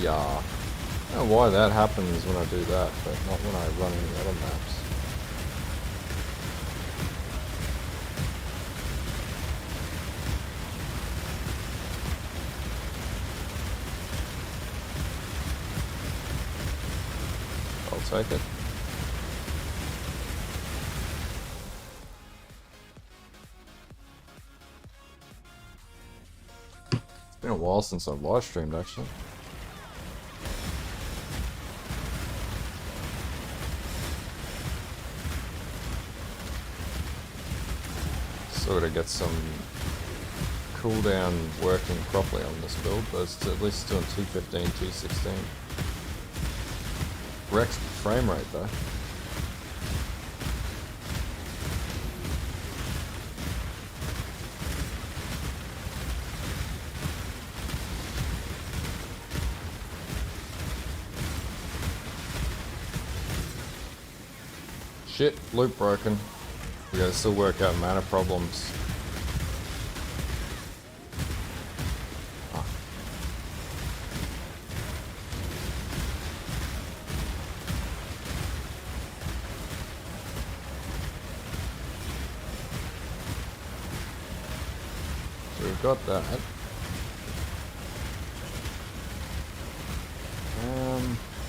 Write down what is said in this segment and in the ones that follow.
Yeah, I don't know why that happens when I do that, but not when I run any other maps. I'll take it. It's been a while since I've live streamed actually. Sort of get some cooldown working properly on this build, but it's at least doing 215, 216. Wrecked frame rate though. Shit, loop broken. We gotta still work out mana problems. Ah. So we've got that.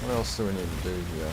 What else do we need to do here?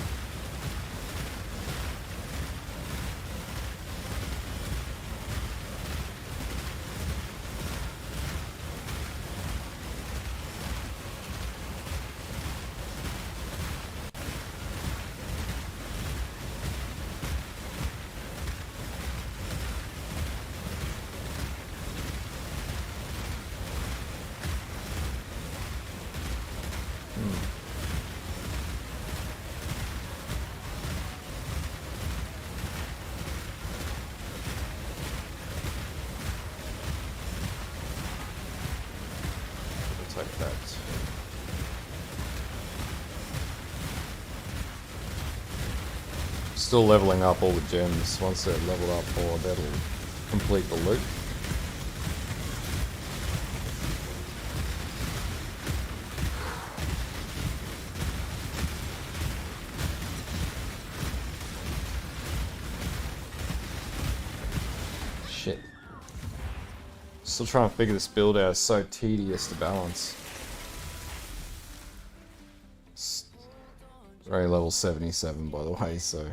Like that. Still leveling up all the gems. Once they're leveled up, or that'll complete the loop. Shit. Still trying to figure this build out. It's so tedious to balance. It's only level 77 by the way, so.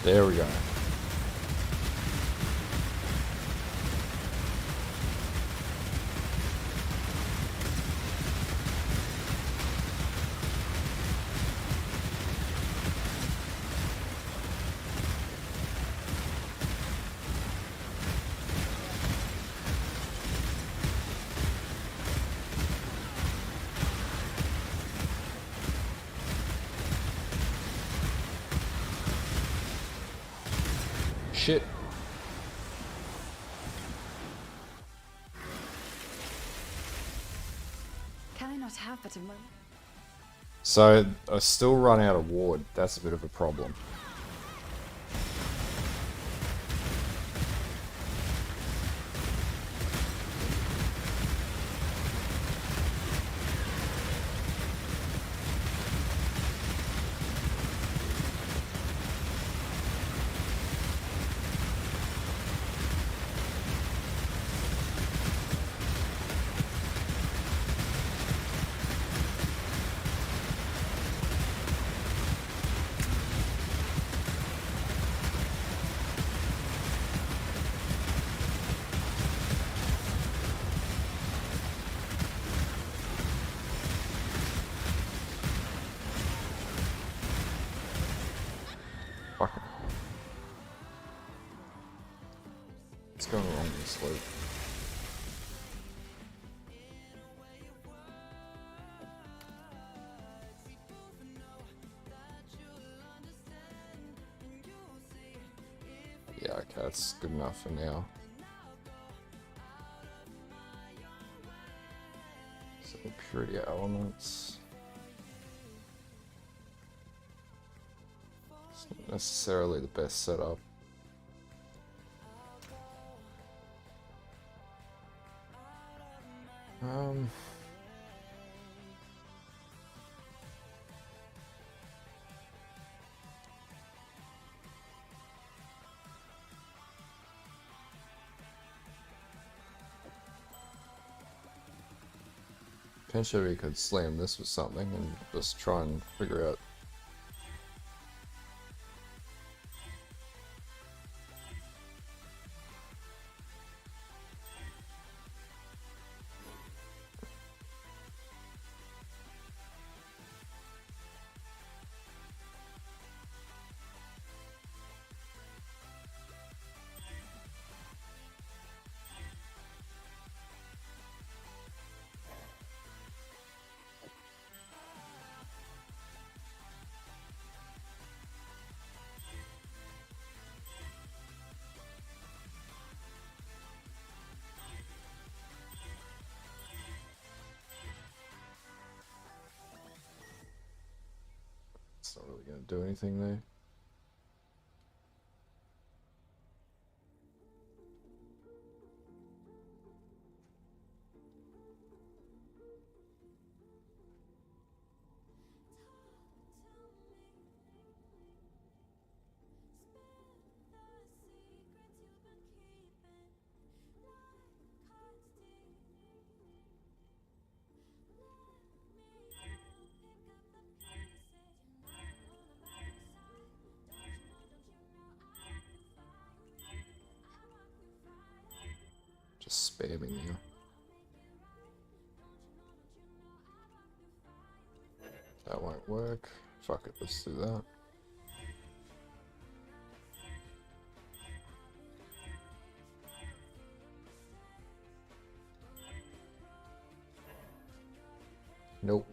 There we go. Shit. Can I not have but a moment? So I still run out of ward. That's a bit of a problem. this loop. Yeah, okay, that's good enough for now. So purity elements. It's not necessarily the best setup. Potentially we could slam this with something and just try and figure out. It's not really going to do anything there. Just spamming you. That won't work. Fuck it, let's do that. Nope.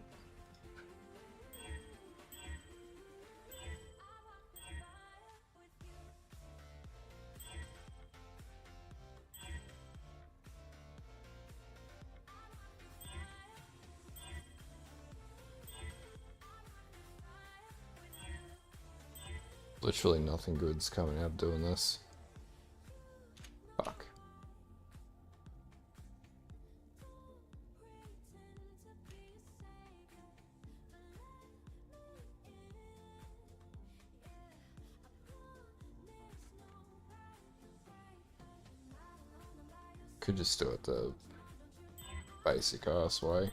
Literally nothing good's coming out of doing this. Fuck. Could just do it the basic ass way.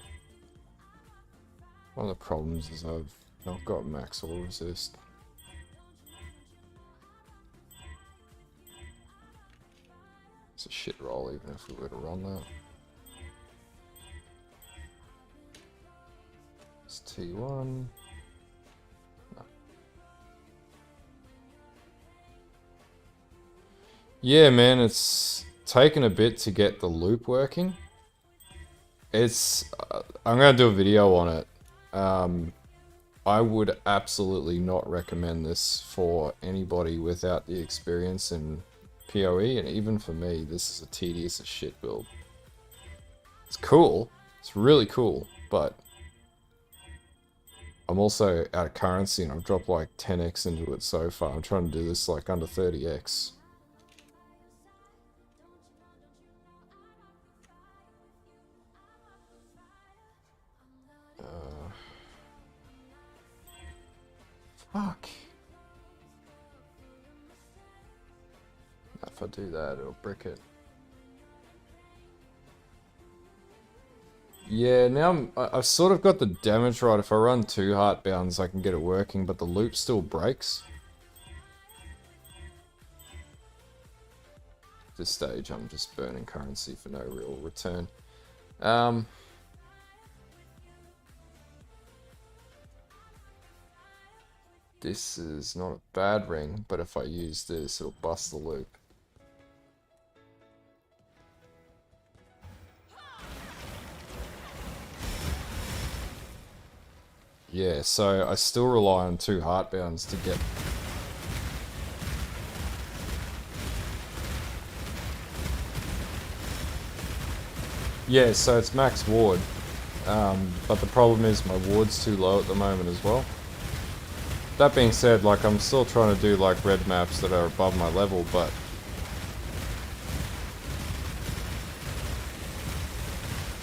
One of the problems is I've not got max all resist. It's a shit roll even if we were to run that. It's T1. No. Yeah, man, it's taken a bit to get the loop working. It's I'm gonna do a video on it. I would absolutely not recommend this for anybody without the experience in PoE, and even for me, this is a tedious as shit build. It's cool, it's really cool, but I'm also out of currency and I've dropped like 10x into it so far. I'm trying to do this like under 30x. Fuck. If I do that, it'll brick it. Yeah, now I've sort of got the damage right. If I run 2 heartbounds, I can get it working, but the loop still breaks. At this stage, I'm just burning currency for no real return. This is not a bad ring, but if I use this, it'll bust the loop. Yeah, so I still rely on 2 heartbounds to get... Yeah, so it's max ward. But the problem is my ward's too low at the moment as well. That being said, like, I'm still trying to do like red maps that are above my level, but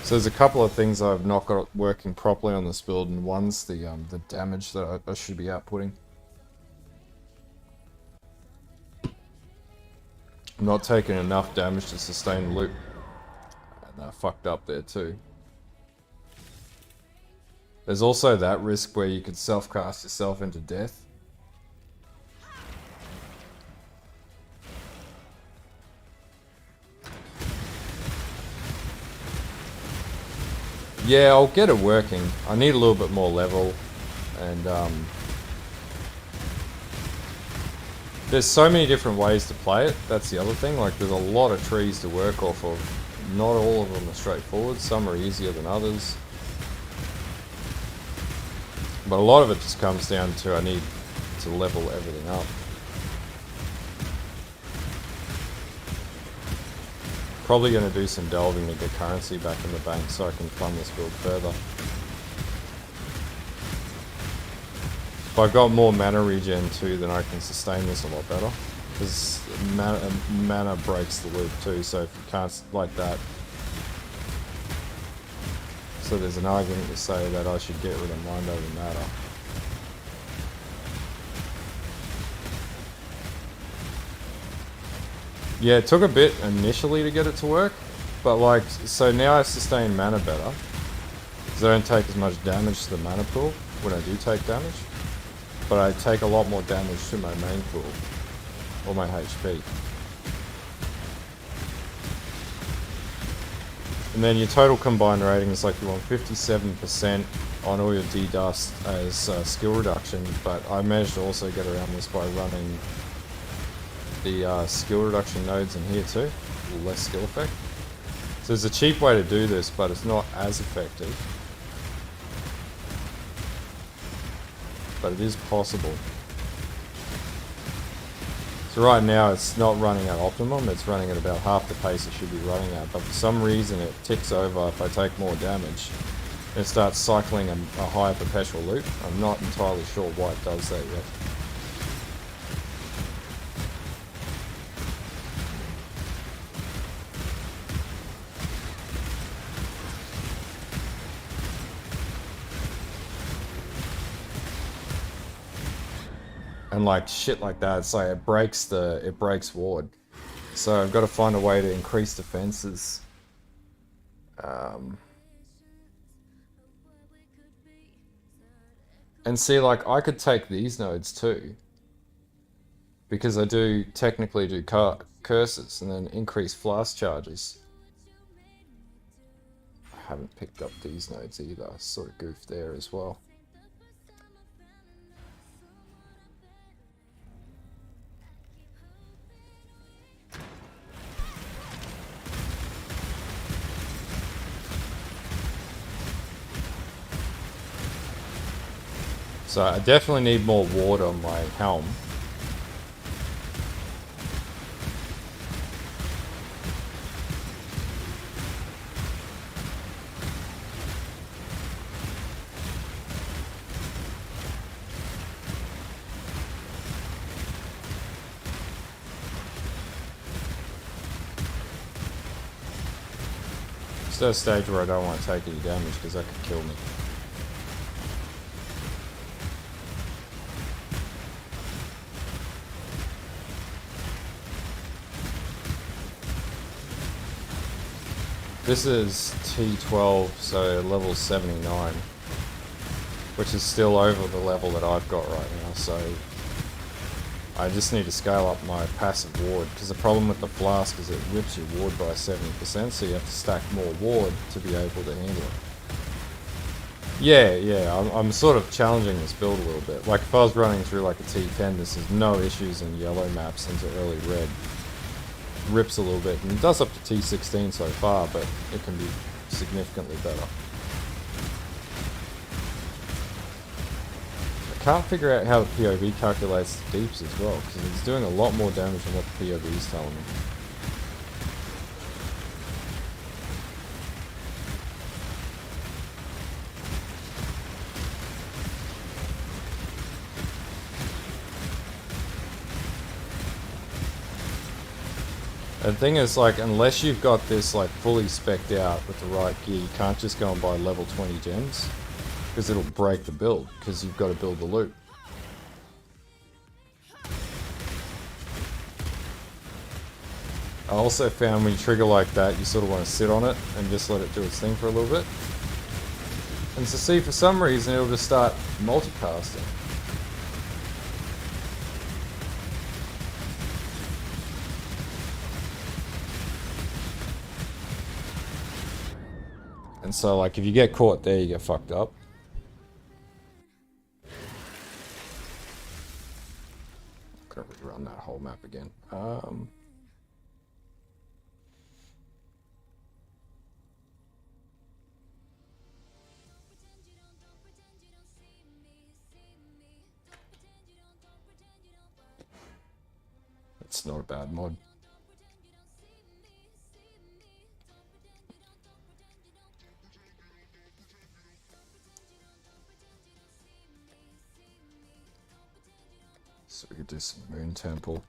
so there's a couple of things I've not got working properly on this build, and one's the damage that I should be outputting. I'm not taking enough damage to sustain the loop, and I fucked up there too. There's also that risk where you could self-cast yourself into death. Yeah, I'll get it working. I need a little bit more level, and there's so many different ways to play it. That's the other thing. Like, there's a lot of trees to work off of. Not all of them are straightforward. Some are easier than others. But a lot of it just comes down to I need to level everything up. Probably going to do some delving to get currency back in the bank so I can fund this build further. If I've got more mana regen too, then I can sustain this a lot better. Because mana breaks the loop too, so if you can't like that. So there's an argument to say that I should get rid of mind over matter. Yeah, it took a bit initially to get it to work, but like, so now I sustain mana better, because I don't take as much damage to the mana pool when I do take damage, but I take a lot more damage to my main pool, or my HP. And then your total combined rating is like you want 57% on all your D-Dust as skill reduction, but I managed to also get around this by running the skill reduction nodes in here too, less skill effect. So there's a cheap way to do this, but it's not as effective. But it is possible. So right now it's not running at optimum, it's running at about half the pace it should be running at, but for some reason it ticks over if I take more damage. It starts cycling a higher perpetual loop. I'm not entirely sure why it does that yet. And like shit like that, it's like it breaks ward. So I've got to find a way to increase defenses. And see, like, I could take these nodes too, because I do technically do curses and then increase flask charges. I haven't picked up these nodes either. I sort of goofed there as well. So I definitely need more ward on my helm. It's at a stage where I don't want to take any damage because that could kill me. This is T12, so level 79, which is still over the level that I've got right now, so I just need to scale up my passive ward, because the problem with the flask is it rips your ward by 70%, so you have to stack more ward to be able to handle it. Yeah, I'm sort of challenging this build a little bit. Like, if I was running through like a T10, this is no issues in yellow maps into early red. Rips a little bit, and it does up to T16 so far, but it can be significantly better. can't figure out how the POV calculates the deeps as well, because it's doing a lot more damage than what the POV is telling me. And the thing is, like, unless you've got this like fully specced out with the right gear, you can't just go and buy level 20 gems, because it'll break the build, because you've got to build the loop. I also found when you trigger like that, you sort of want to sit on it and just let it do its thing for a little bit. And so see, for some reason, it'll just start multicasting. And so, like, if you get caught there, you get fucked up. I'm gonna rerun that whole map again. It's not a bad mod. So we could do some Moon Temple.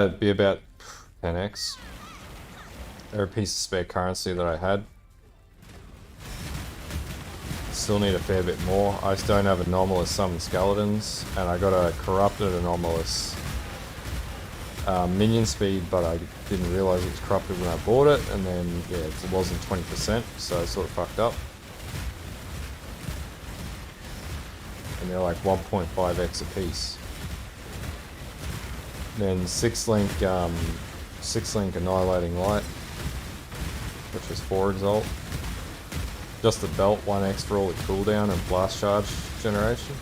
It'd be about 10x. They're a piece of spare currency that I had. Still need a fair bit more. I just don't have anomalous summon skeletons, and I got a corrupted anomalous minion speed, but I didn't realize it was corrupted when I bought it, and then yeah, it wasn't 20%, so I sort of fucked up. And they're like 1.5x a piece. Then 6-link Annihilating Light, which was 4 exalt. Just the belt, 1x for all the cooldown and blast charge generation.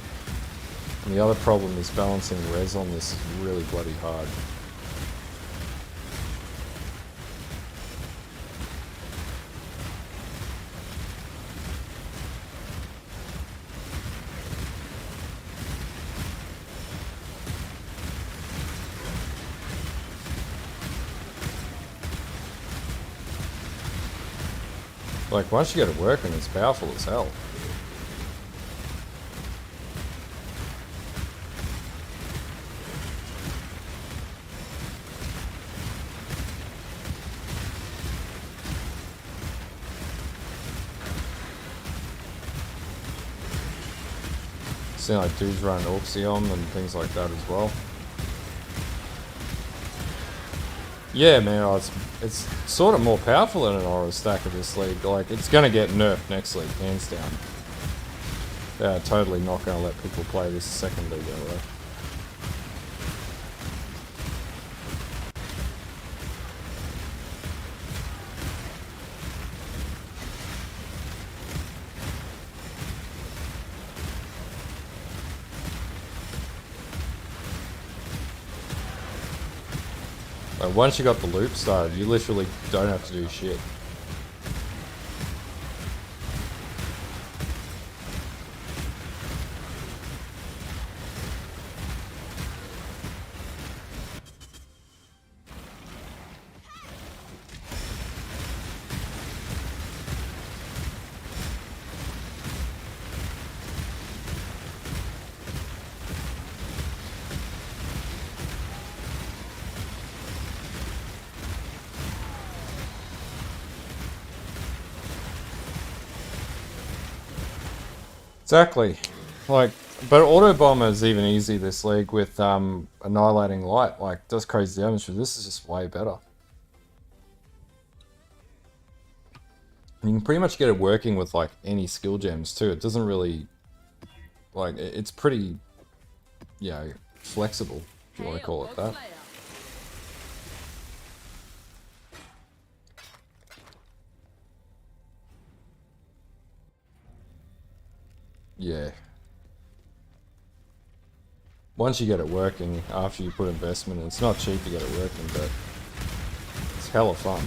And the other problem is balancing res on this is really bloody hard. Like, once you get it working, it's powerful as hell. See, like, dudes run Orxion and things like that as well. Yeah, man, it's sort of more powerful than an aura stack of this league. Like, it's gonna get nerfed next league, hands down. They're totally not gonna let people play this second league anyway. Once you got the loop started, you literally don't have to do shit. Exactly. Like, but Auto Bomber is even easy this league with Annihilating Light. Like, does crazy damage, but this is just way better. You can pretty much get it working with like any skill gems too. It doesn't really Like, it's pretty, you know, flexible, if you want to call it that. Yeah. Once you get it working, after you put investment in, it's not cheap to get it working, but it's hella fun.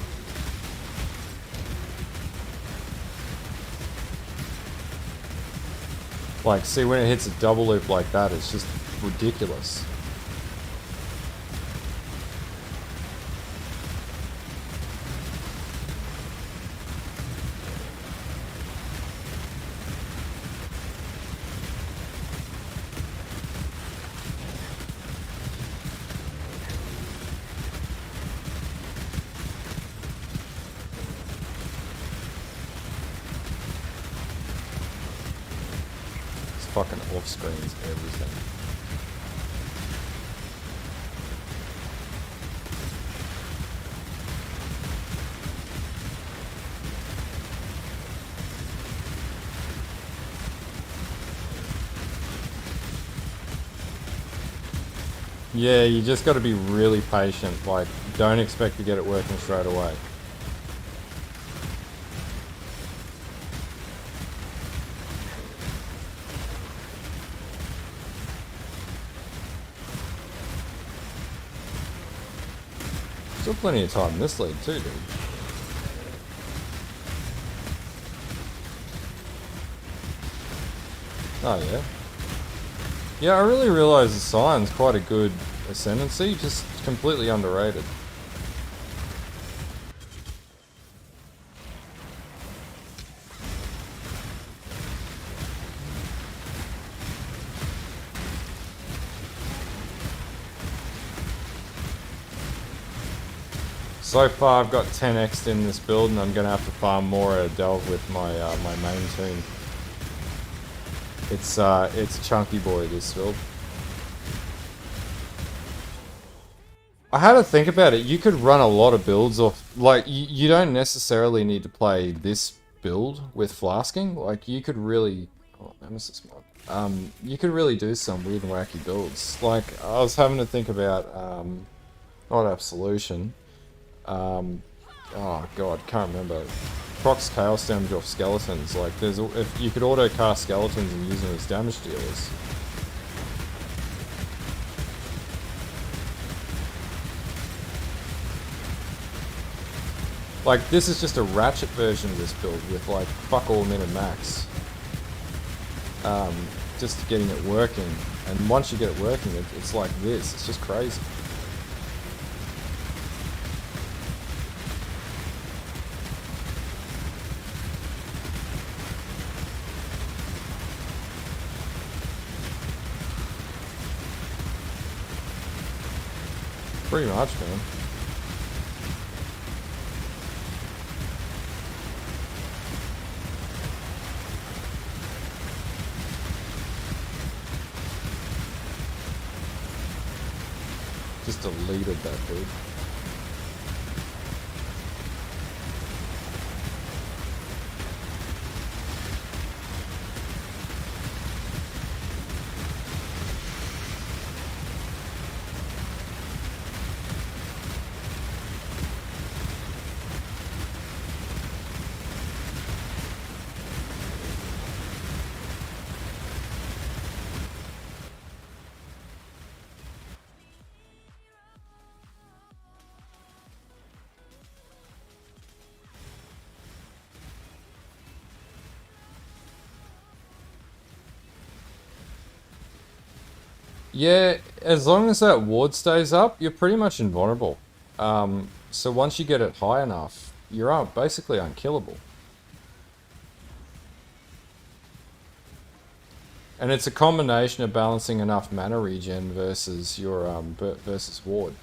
Like, see, when it hits a double loop like that, it's just ridiculous. Fucking off screens everything. Yeah, you just got to be really patient. Like, don't expect to get it working straight away. Still plenty of time in this league too, dude. Oh yeah. Yeah, I really realise the Scion's quite a good ascendancy, just completely underrated. So far I've got 10x'd in this build and I'm going to have to farm more at a delve with my my main tune. It's a chunky boy, this build. I had to think about it. You could run a lot of builds off, like, you don't necessarily need to play this build with flasking. Like, you could really, oh, Nemesis mod. You could really do some weird and wacky builds. Like, I was having to think about, not Absolution. Oh god, can't remember. Procs Chaos damage off skeletons. Like, if you could auto cast skeletons and use them as damage dealers. Like, this is just a ratchet version of this build with, like, fuck all min and max. Just getting it working. And once you get it working, it's like this. It's just crazy. Pretty much, man. Just deleted that dude. Yeah, as long as that ward stays up, you're pretty much invulnerable. So once you get it high enough, you're basically unkillable. And it's a combination of balancing enough mana regen versus your versus ward.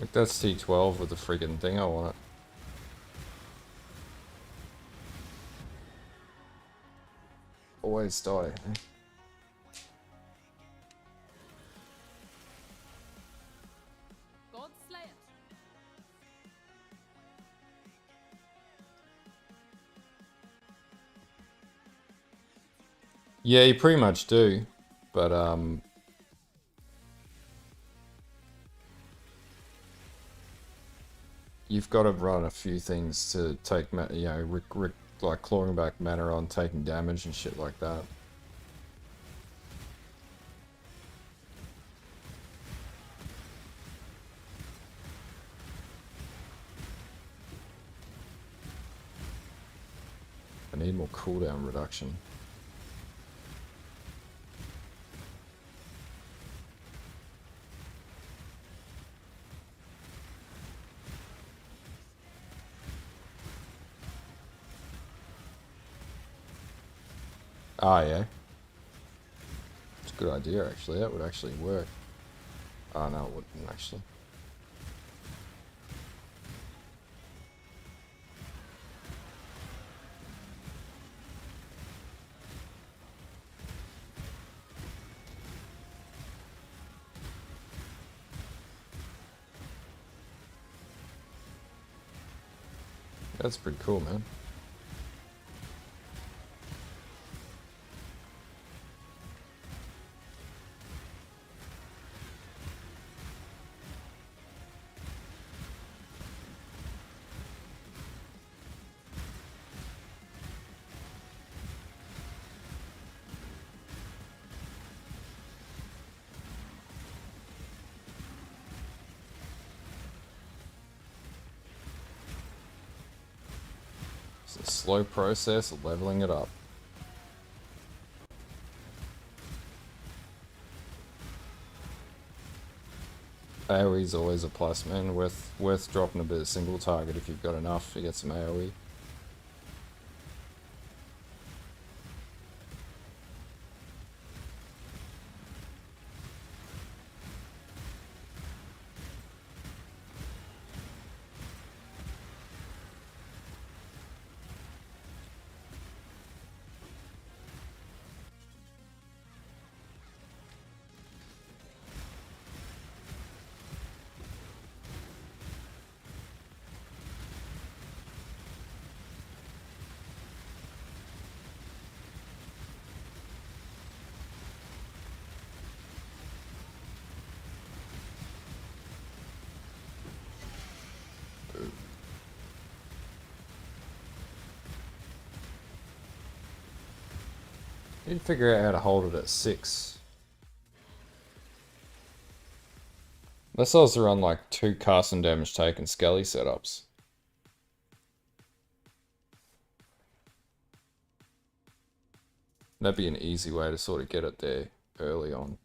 Like that's T12 with the friggin' thing I want it. Always die. Eh? God slay it. Yeah, you pretty much do, but you've got to run a few things to take, you know, like clawing back mana on taking damage and shit like that. I need more cooldown reduction. Ah, yeah. It's a good idea, actually. That would actually work. Oh, no, it wouldn't, actually. That's pretty cool, man. It's a slow process of leveling it up. AoE's always a plus, man. Worth dropping a bit of single target if you've got enough to get some AoE. Need to figure out how to hold it at 6. Unless I was to run like 2 cast and damage taken Skelly setups. That'd be an easy way to sort of get it there early on.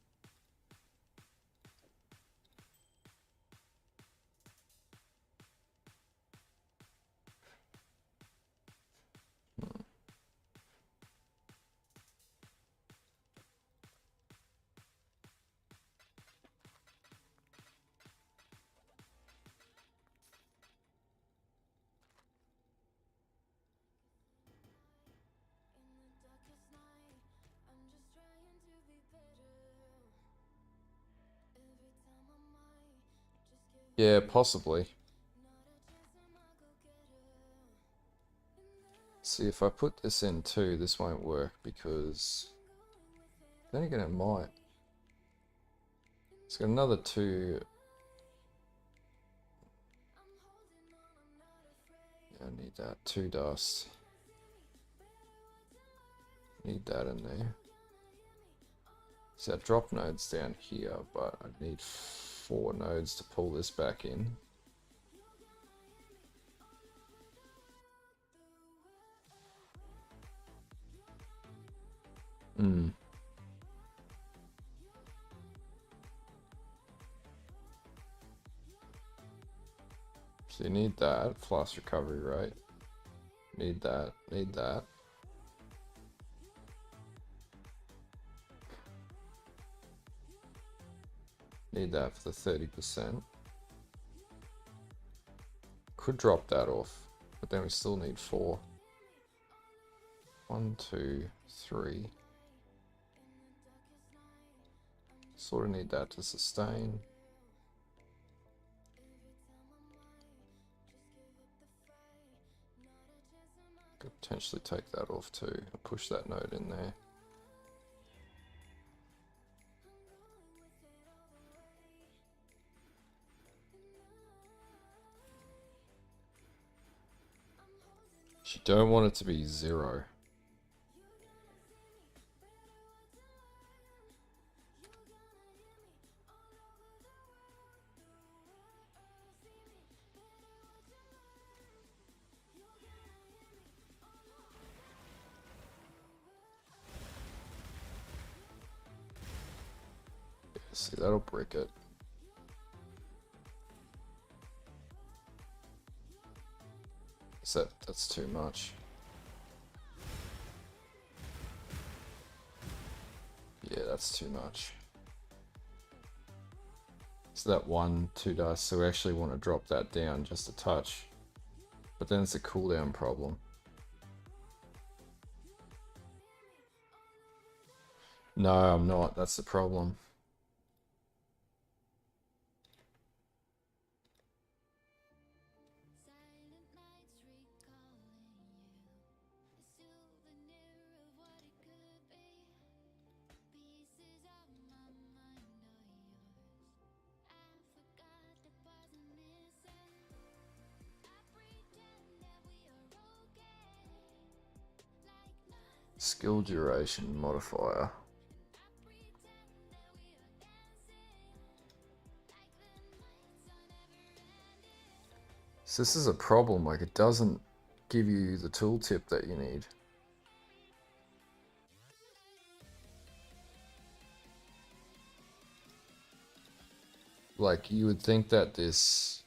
Yeah, possibly. See, if I put this in too, this won't work because then again it might. It's got another 2. Yeah, I need that. 2 dust. Need that in there. So that drop node's down here, but I need 4 nodes to pull this back in. So you need that, flash recovery, right? Need that, need that. Need that for the 30%. could drop that off, but then we still need 4. 1, 2, 3. Sort of need that to sustain. Could potentially take that off too. I'll push that node in there. You don't want it to be 0. See, that'll brick it. That's too much. Yeah, that's too much. So that 1, 2 dice, so we actually want to drop that down just a touch. But then it's a cooldown problem. No, I'm not. That's the problem. Skill duration modifier. So this is a problem, like it doesn't give you the tooltip that you need. Like you would think that this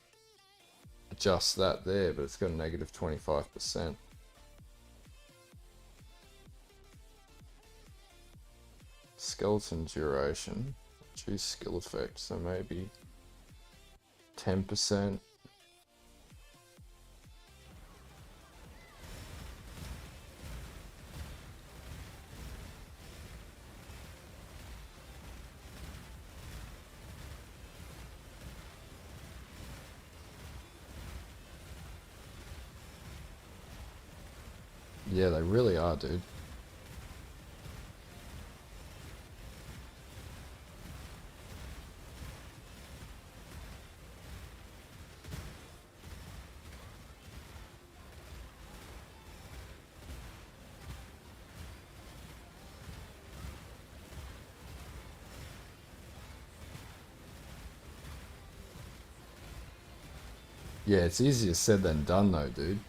adjusts that there, but it's got a negative 25%. Skeleton duration, choose skill effect, so maybe 10%. Yeah, they really are, dude. Yeah, it's easier said than done though, dude.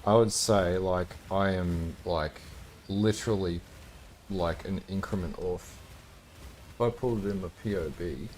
I would say like I am like literally like an increment off. If I pulled it in my POB,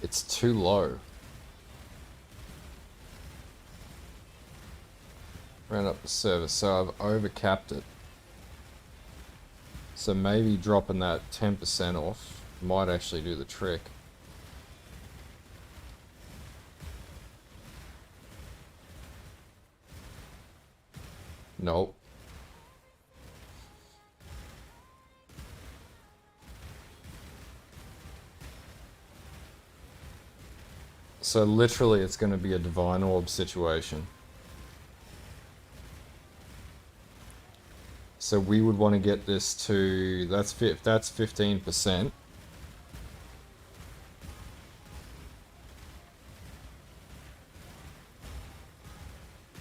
it's too low. Round up the service, so I've overcapped it. So maybe dropping that 10% off might actually do the trick. Nope. So literally it's going to be a divine orb situation. So we would want to get this to, that's 15%.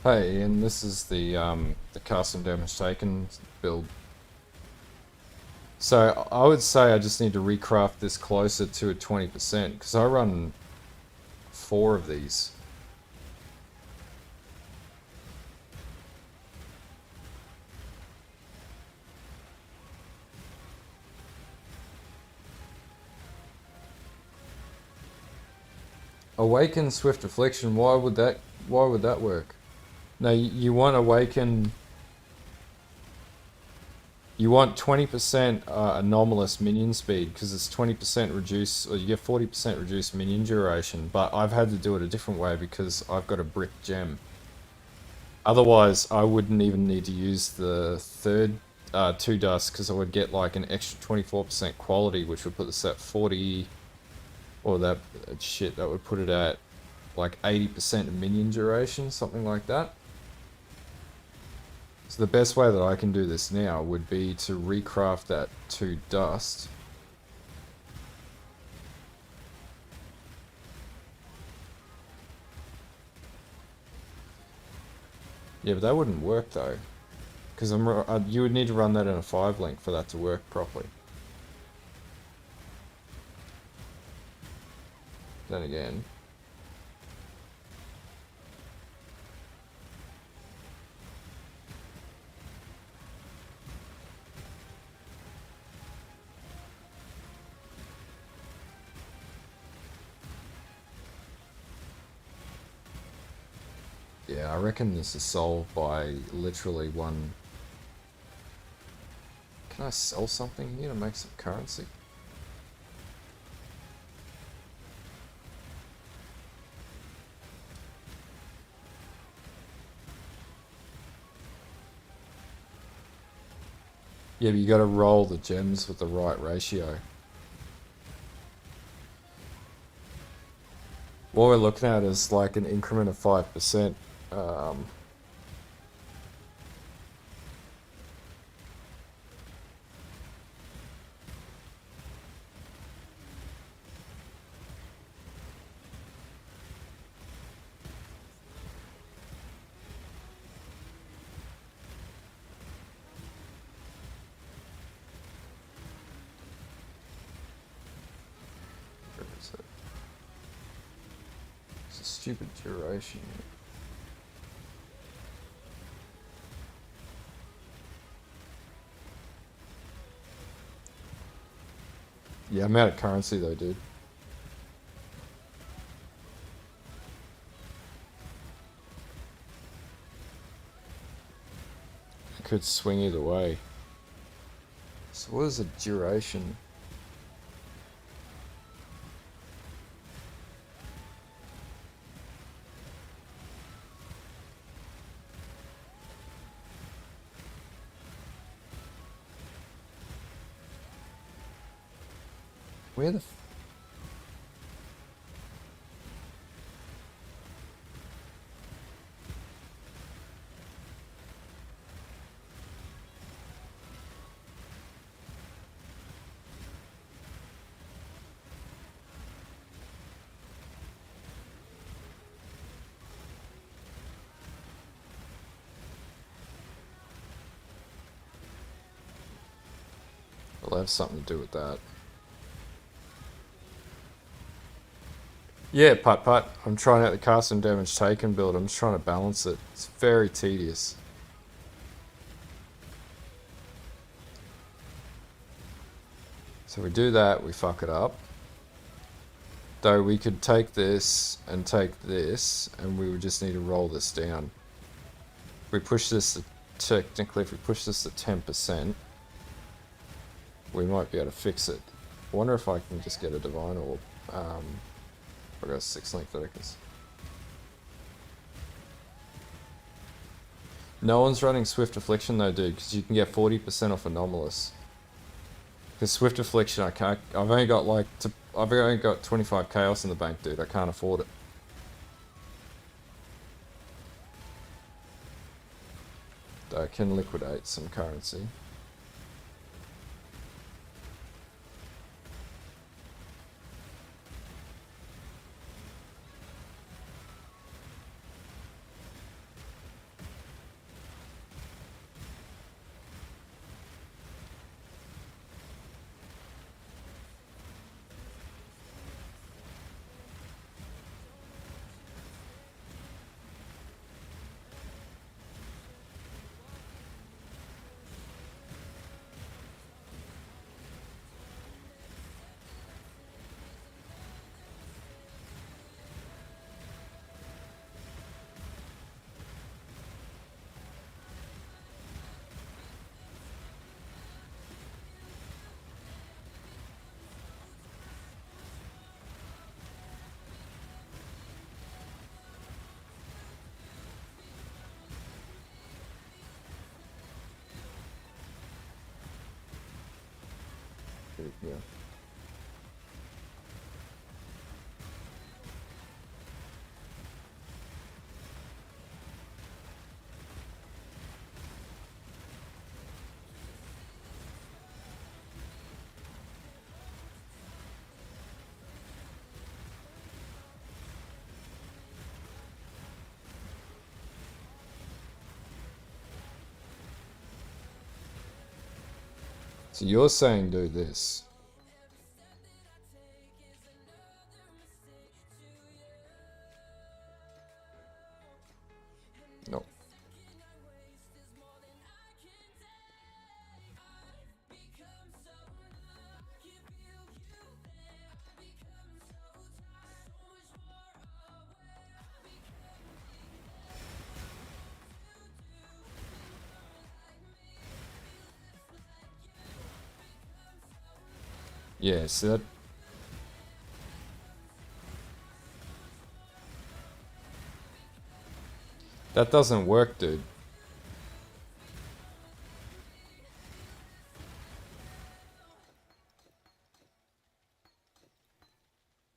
Hey, and this is the custom damage taken build. So I would say I just need to recraft this closer to a 20% because I run 4 of these. Awaken Swift Affliction. Why would that work? No, you want Awaken. You want 20% anomalous minion speed because it's 20% reduce, or you get 40% reduced minion duration. But I've had to do it a different way because I've got a brick gem. Otherwise, I wouldn't even need to use the third 2 dust because I would get like an extra 24% quality, which would put this at 40, or that would put it at like 80% of minion duration, something like that. So the best way that I can do this now would be to recraft that 2 dust. Yeah, but that wouldn't work though, because you would need to run that in a 5 link for that to work properly. Then again, yeah, I reckon this is solved by literally one. Can I sell something here to make some currency? Yeah, but you gotta roll the gems with the right ratio. What we're looking at is like an increment of 5%. Where is it? It's a stupid duration. Yeah, I'm out of currency though, dude. I could swing either way. So what is the duration? Where the It'll have something to do with that. Yeah, putt. I'm trying out the custom damage taken build. I'm just trying to balance it. It's very tedious. So we do that, we fuck it up. Though we could take this, and we would just need to roll this down. If we push this technically, if we push this to 10%, we might be able to fix it. I wonder if I can just get a divine orb. I got 6 link focus. No one's running Swift Affliction though, dude, because you can get 40% off Anomalous. Because Swift Affliction, I can't. I've only got 25 chaos in the bank, dude. I can't afford it. I can liquidate some currency. Yeah. So you're saying do this. No. Yeah, so that doesn't work, dude.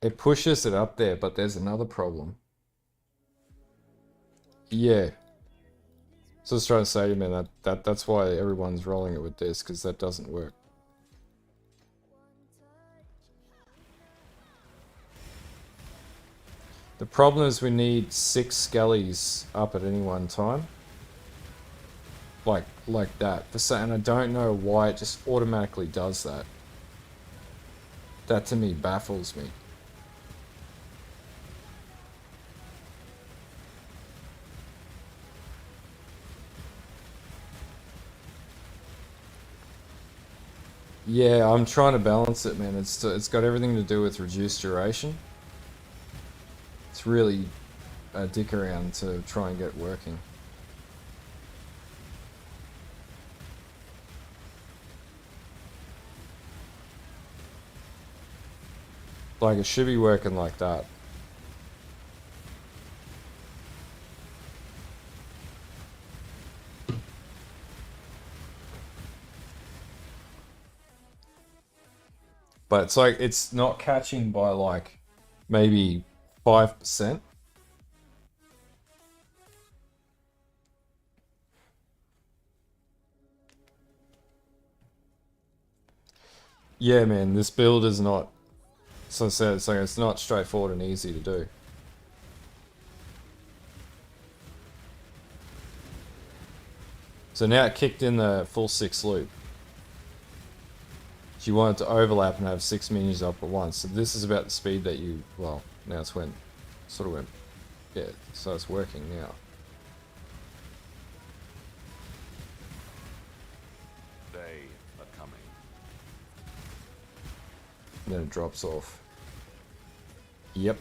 It pushes it up there, but there's another problem. Yeah. So I was trying to say to you, man, that's why everyone's rolling it with this, because that doesn't work. The problem is we need 6 skellies up at any one time. Like that. And I don't know why it just automatically does that. That to me baffles me. Yeah, I'm trying to balance it, man. It's got everything to do with reduced duration. It's really a dick around to try and get it working. Like, it should be working like that. But it's like, it's not catching by like maybe 5%. Yeah, man, this build is not, so I said, it's like, it's not straightforward and easy to do. So now it kicked in the full 6 loop. So you want it to overlap and have 6 minions up at once. So this is about the speed that you, well, now it's went, sort of went, yeah, so it's working now. They are coming. And then it drops off. Yep.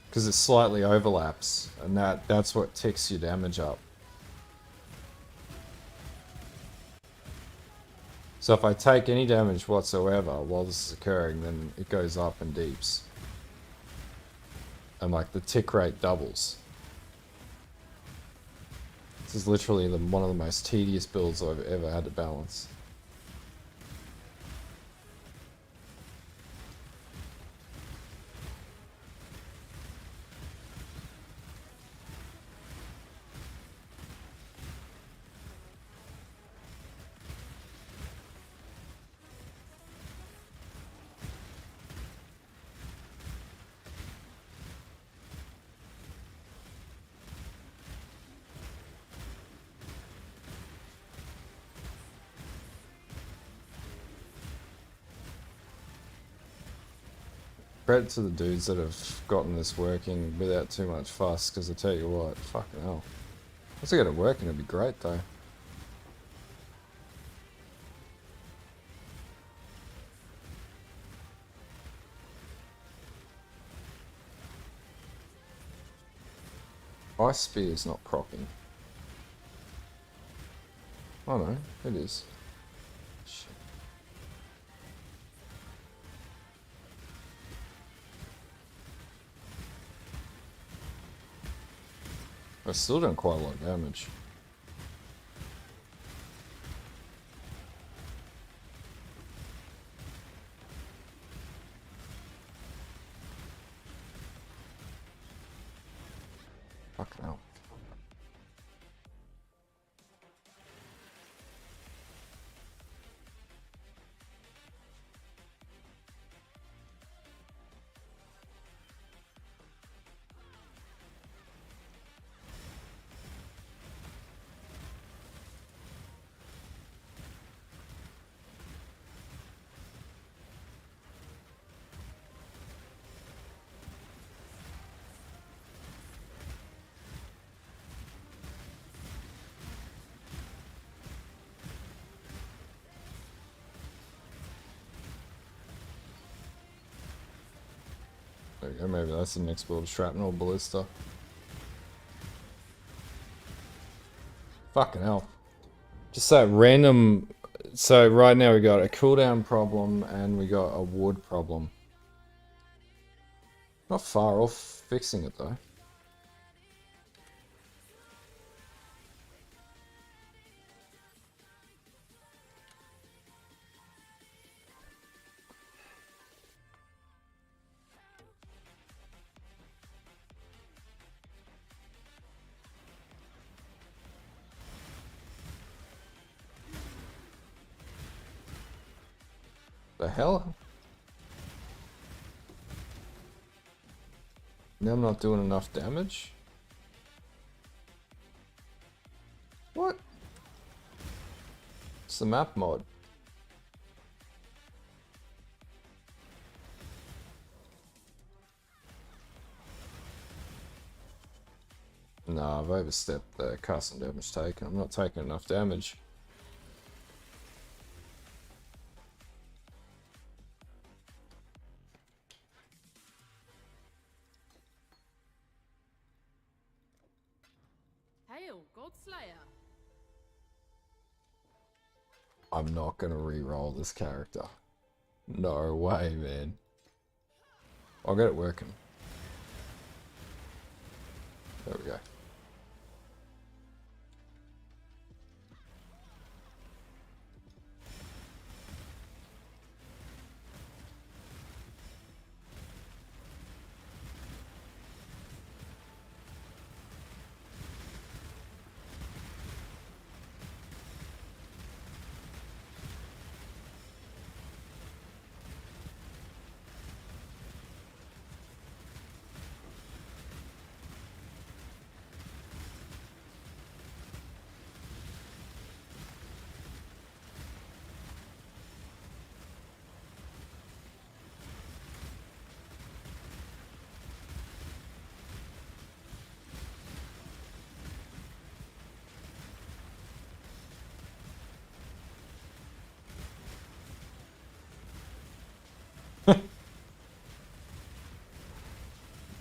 Because it slightly overlaps, and that's what ticks your damage up. So if I take any damage whatsoever while this is occurring, then it goes up and deeps. And like the tick rate doubles. This is literally one of the most tedious builds I've ever had to balance. Credit to the dudes that have gotten this working without too much fuss, because I tell you what, fucking hell. Once I get it working, it'd be great though. Ice Spear's not proccing. Oh no, it is. Shit. I still done quite a lot of damage. we go, maybe that's the next build, Shrapnel Ballista. Fucking hell. Just that random... So right now we got a cooldown problem and we got a ward problem. Not far off fixing it though. The hell? Now I'm not doing enough damage? What? It's the map mod. Nah, I've overstepped the custom damage taken. I'm not taking enough damage. Hail, God Slayer. I'm not gonna re-roll this character. No way, man. I'll get it working. There we go.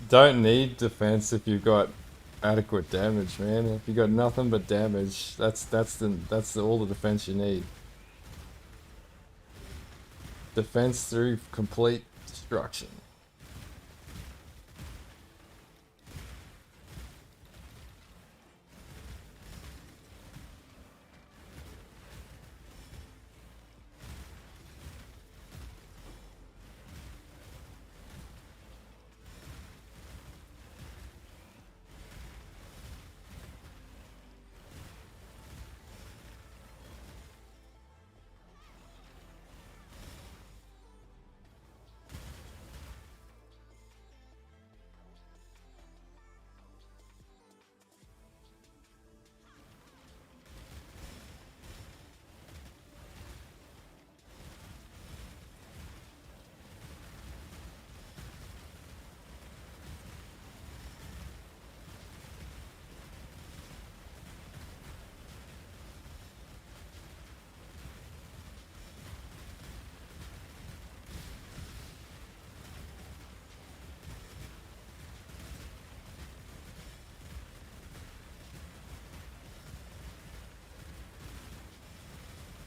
Don't need defense if you've got adequate damage, man. If you got nothing but damage, that's all the defense you need. Defense through complete destruction.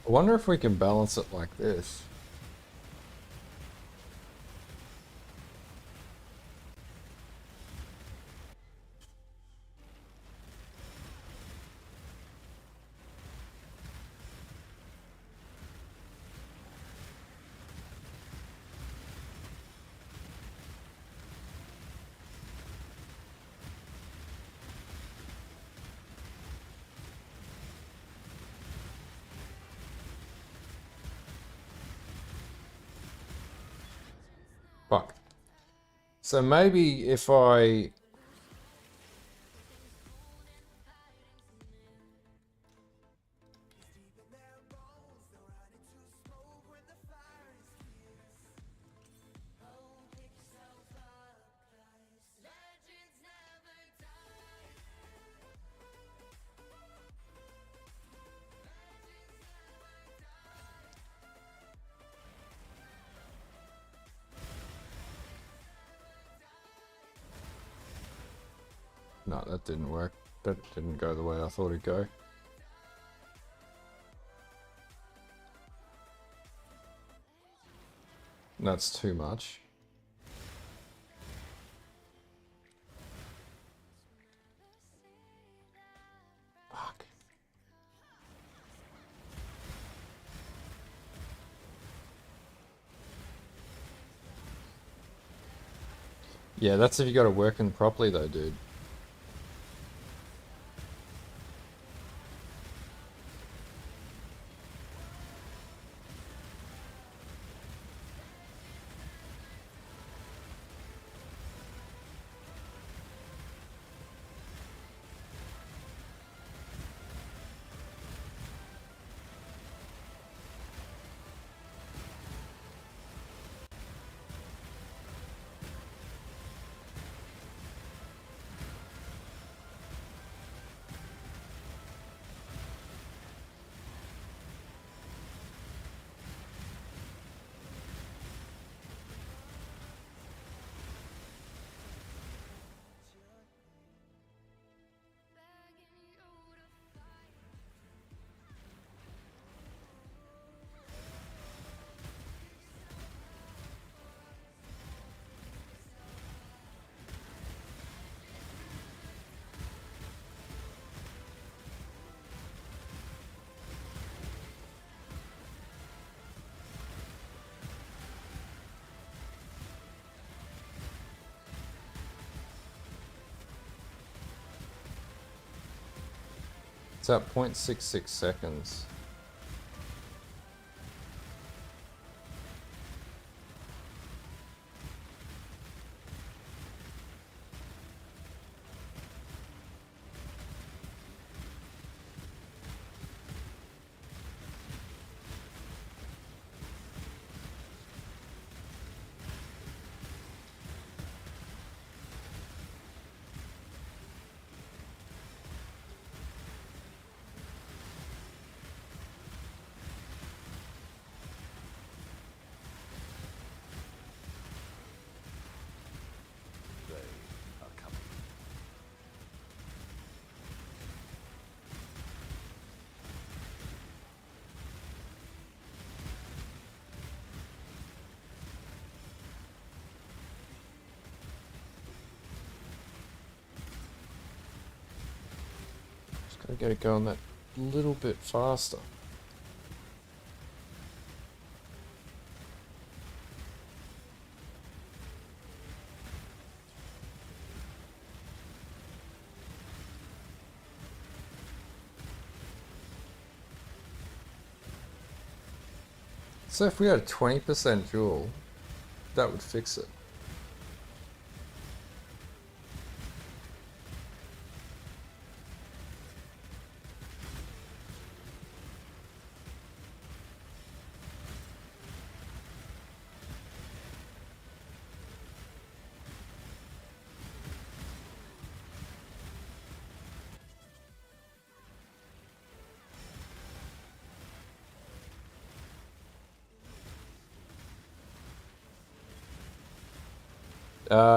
I wonder if we can balance it like this. Fuck. So maybe if I... No, that didn't work. That didn't go the way I thought it'd go. That's too much. Fuck. Yeah, that's if you got it working properly though, dude. It's at 0.66 seconds. They are coming. Just gotta get it going that little bit faster. So if we had a 20% duel, that would fix it.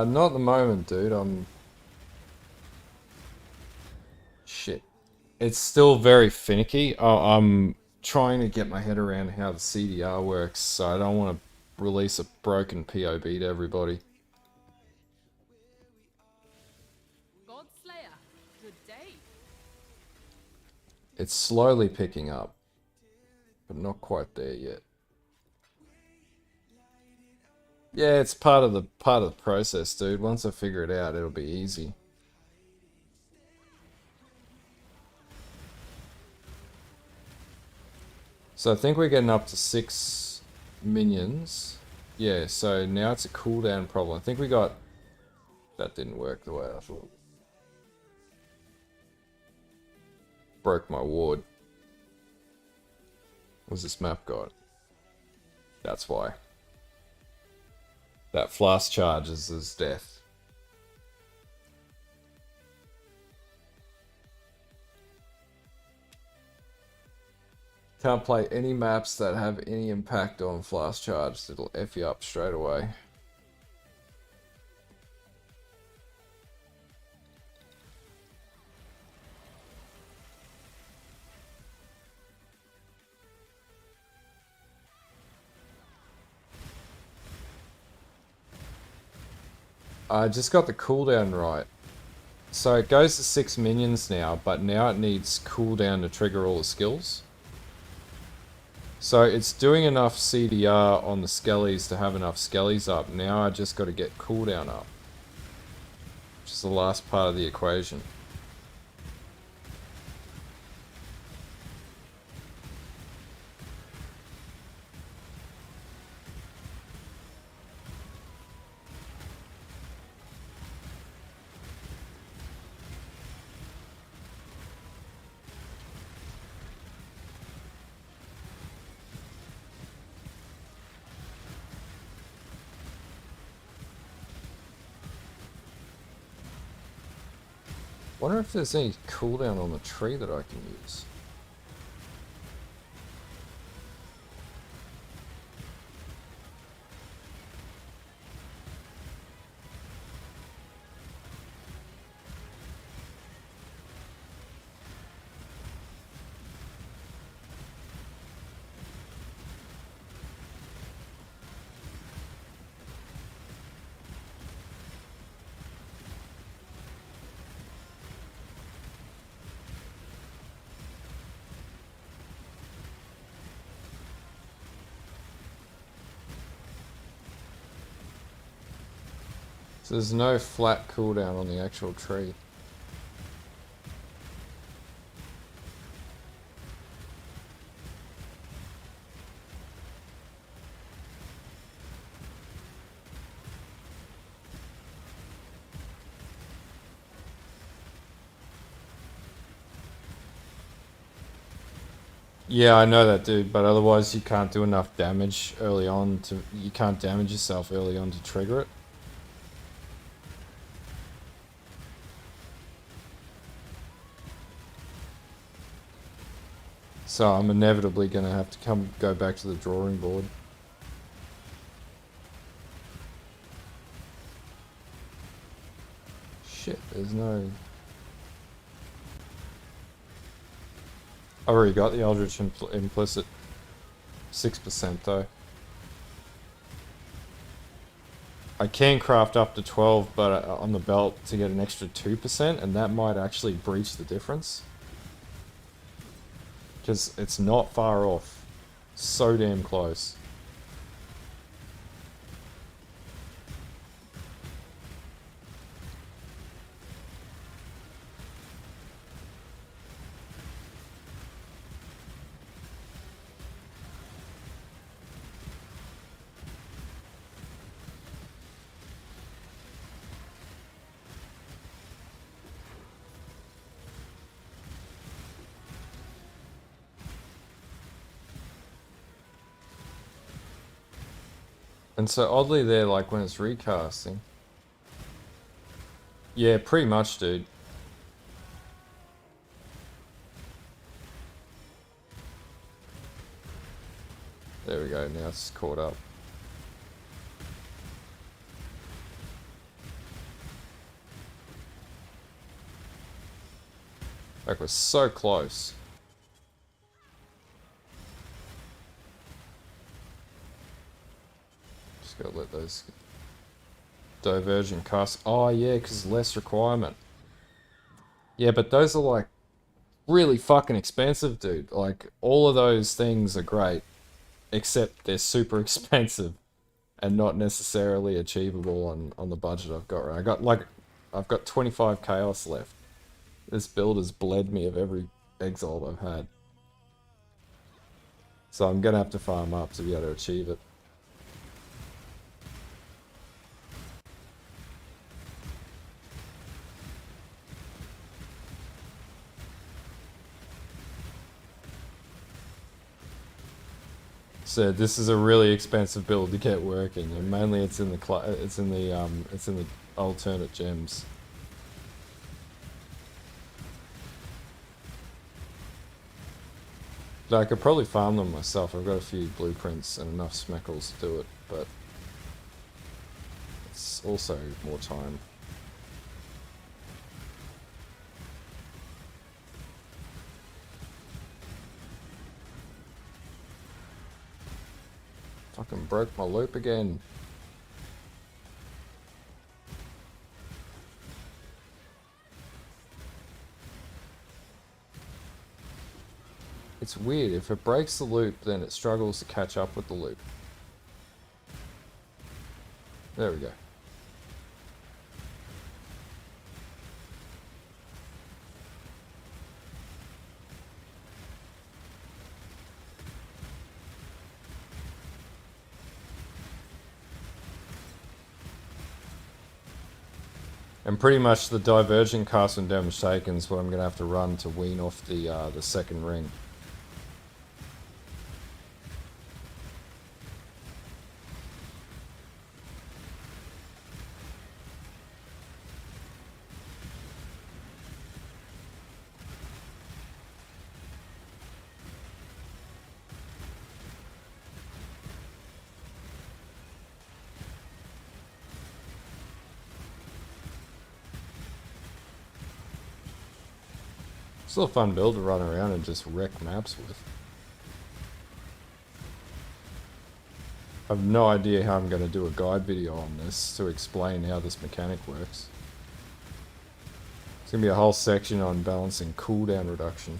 Not at the moment, dude. Shit. It's still very finicky. I'm trying to get my head around how the CDR works, so I don't want to release a broken POB to everybody. God Slayer, good day. It's slowly picking up, but not quite there yet. Yeah, it's part of the process, dude. Once I figure it out, it'll be easy. So I think we're getting up to 6 minions. Yeah, so now it's a cooldown problem. I think we got... That didn't work the way I thought. Broke my ward. What's this map got? That's why. That flask charges as death. Can't play any maps that have any impact on flask charge. It'll F you up straight away. I just got the cooldown right. So it goes to 6 minions now, but now it needs cooldown to trigger all the skills. So it's doing enough CDR on the skellies to have enough skellies up. Now I just got to get cooldown up, which is the last part of the equation. Wonder if there's any cooldown on the tree that I can use. So there's no flat cooldown on the actual tree. Yeah, I know that, dude, but otherwise you can't do enough damage early on to... You can't damage yourself early on to trigger it. So I'm inevitably gonna have to go back to the drawing board. Shit, there's no... I've already got the Eldritch implicit. 6% though. I can craft up to 12 but on the belt to get an extra 2%, and that might actually breach the difference. Because it's not far off. So damn close. And so oddly there, like when it's recasting. Yeah, pretty much, dude. There we go, now it's caught up. Like we're so close. Just gotta let those divergent casts. Oh yeah, because less requirement. Yeah, but those are like really fucking expensive, dude. Like all of those things are great, except they're super expensive and not necessarily achievable on the budget I've got. Right, I've got 25 chaos left. This build has bled me of every exalt I've had. So I'm gonna have to farm up to be able to achieve it. So this is a really expensive build to get working, and mainly it's in the alternate gems. I could probably farm them myself. I've got a few blueprints and enough smeckles to do it, but it's also more time. Fucking broke my loop again. It's weird. If it breaks the loop, then it struggles to catch up with the loop. There we go. And pretty much the divergent cast when damage taken is what I'm going to have to run to wean off the second ring. Still a fun build to run around and just wreck maps with. I have no idea how I'm going to do a guide video on this to explain how this mechanic works. It's going to be a whole section on balancing cooldown reduction.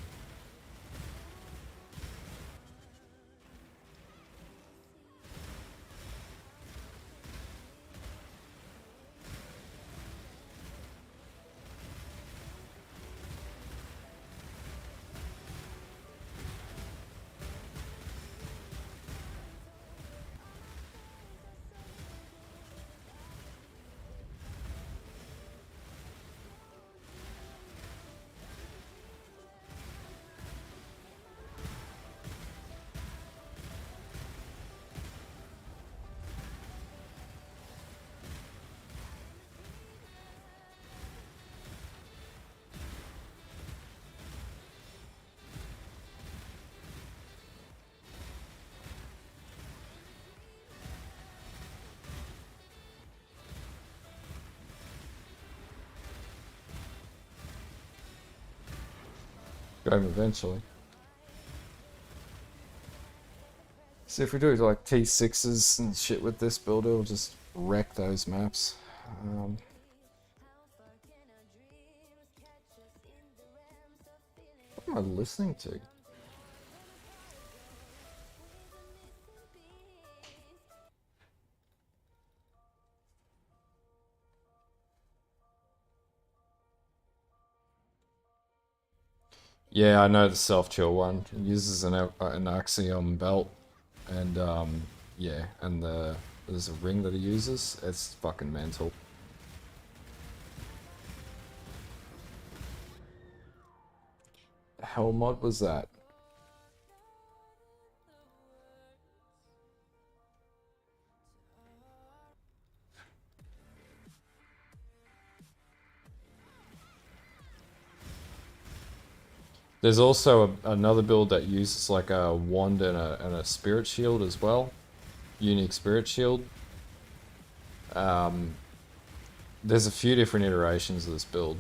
Game eventually. So if we do like T6s and shit with this build, it'll just wreck those maps. What am I listening to? Yeah, I know the self-chill one. It uses an axiom belt, and yeah, and there's a ring that he uses. It's fucking mental. The hell mod was that? There's also another build that uses like a wand and a spirit shield as well. Unique spirit shield. There's a few different iterations of this build.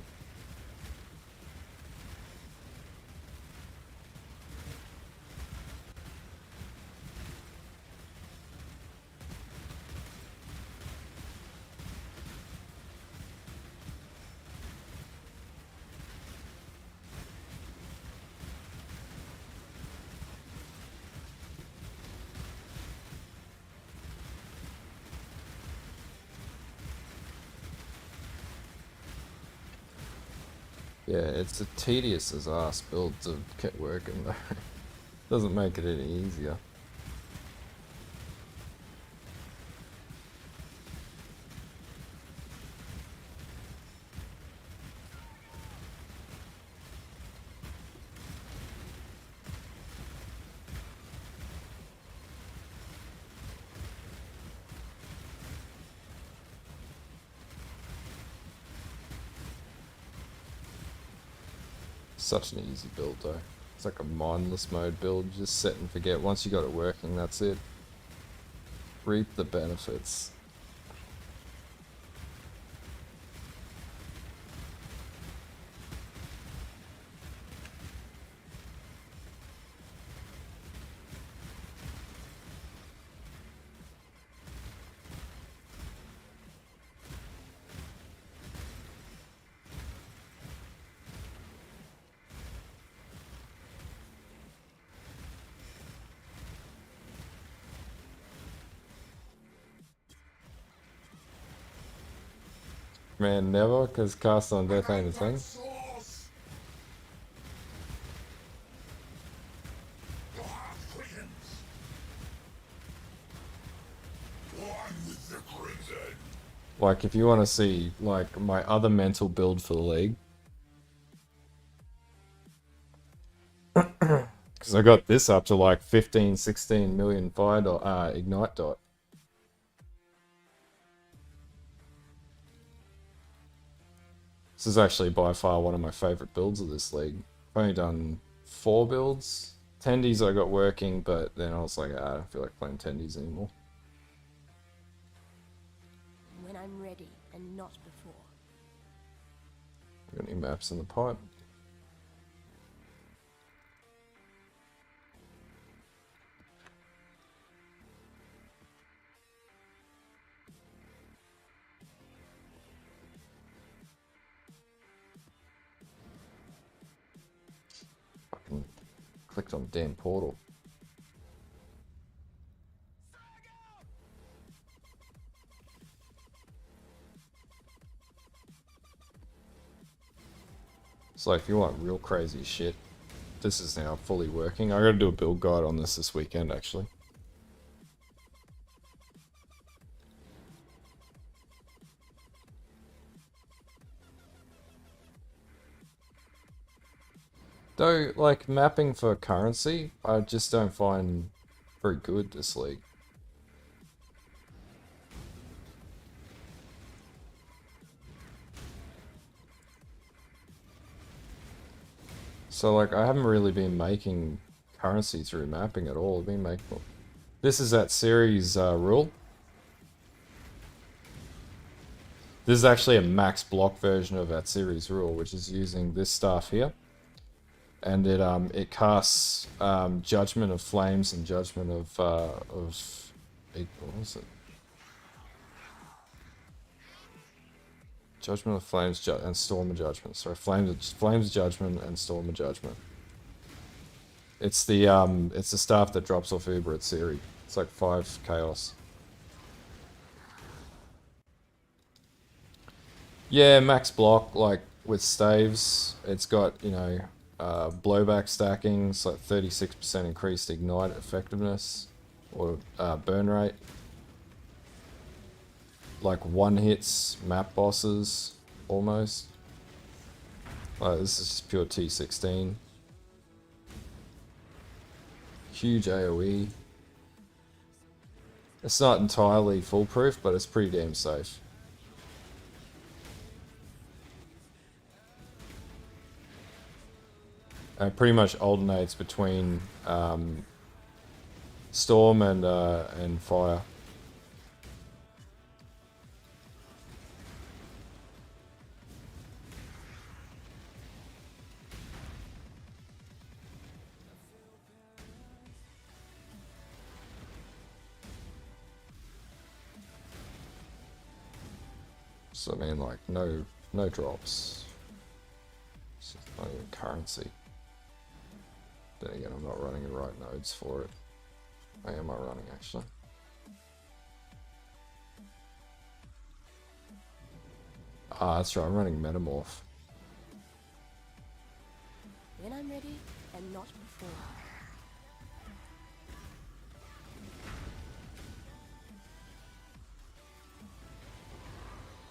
Yeah, it's a tedious as ass build to get working though. Doesn't make it any easier. Such an easy build though. It's like a mindless mode build, just set and forget. Once you got it working, that's it. Reap the benefits. Man, never, because cast on death ain't a thing. Like, if you want to see, like, my other mental build for the league. Because I got this up to like 15, 16 million fire dot, ignite dot. This is actually by far one of my favorite builds of this league. I've only done 4 builds. Tendies I got working, but then I was like, I don't feel like playing Tendies anymore. When I'm ready and not before. Got any maps in the pipe? Fucking clicked on the damn portal. So if you want real crazy shit, this is now fully working. I gotta do a build guide on this weekend actually. Though, like, mapping for currency, I just don't find very good this league. So, like, I haven't really been making currency through mapping at all. I've been making... This is that series rule. This is actually a max block version of that series rule, which is using this stuff here. And it casts Judgment of Flames and Judgment of what was it? Judgment of Flames and Storm of Judgment. Sorry, Flames of Judgment and Storm of Judgment. It's the staff that drops off Uber at Siri. It's like 5 chaos. Yeah, max block, like with staves. It's got, you know, blowback stacking, it's like 36% increased ignite effectiveness or burn rate. Like 1 hits map bosses almost. This is just pure T16. Huge AoE. It's not entirely foolproof, but it's pretty damn safe. It pretty much alternates between storm and fire. So I mean, like, no drops. It's not even currency. Then again, I'm not running the right nodes for it. I am running actually. Ah, that's right, I'm running Metamorph. When I'm ready and not before.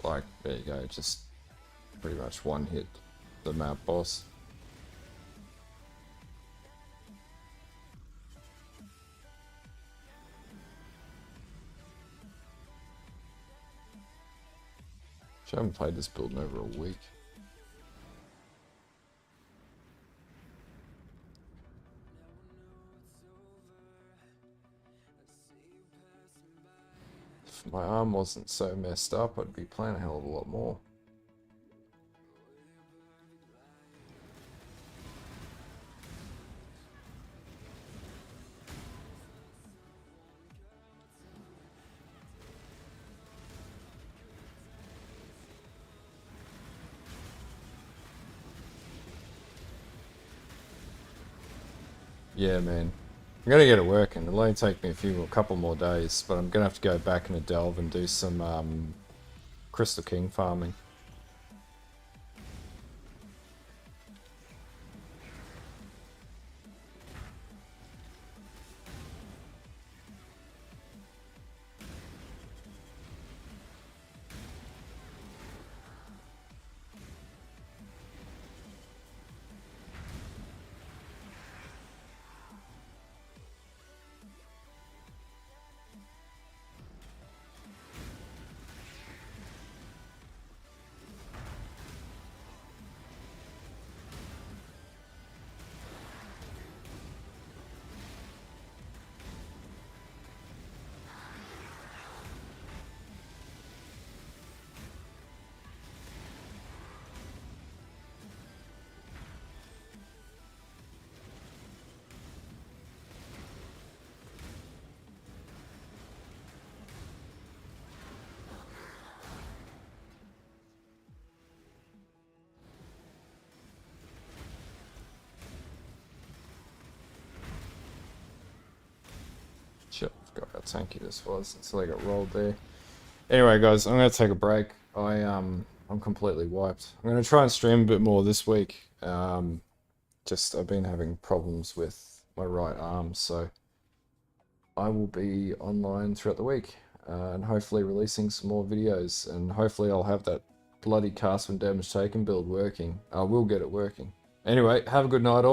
Like, there you go, just pretty much 1 hit the map boss. I haven't played this build in over a week. If my arm wasn't so messed up, I'd be playing a hell of a lot more. Yeah, man. I'm gonna get it working. It'll only take me a couple more days, but I'm gonna have to go back in a delve and do some Crystal King farming. Forgot how tanky this was until I got rolled there. Anyway, guys, I'm gonna take a break. I'm completely wiped. I'm gonna try and stream a bit more this week. Just I've been having problems with my right arm, so I will be online throughout the week and hopefully releasing some more videos. And hopefully I'll have that bloody cast when damage taken build working. I will get it working. Anyway, have a good night all.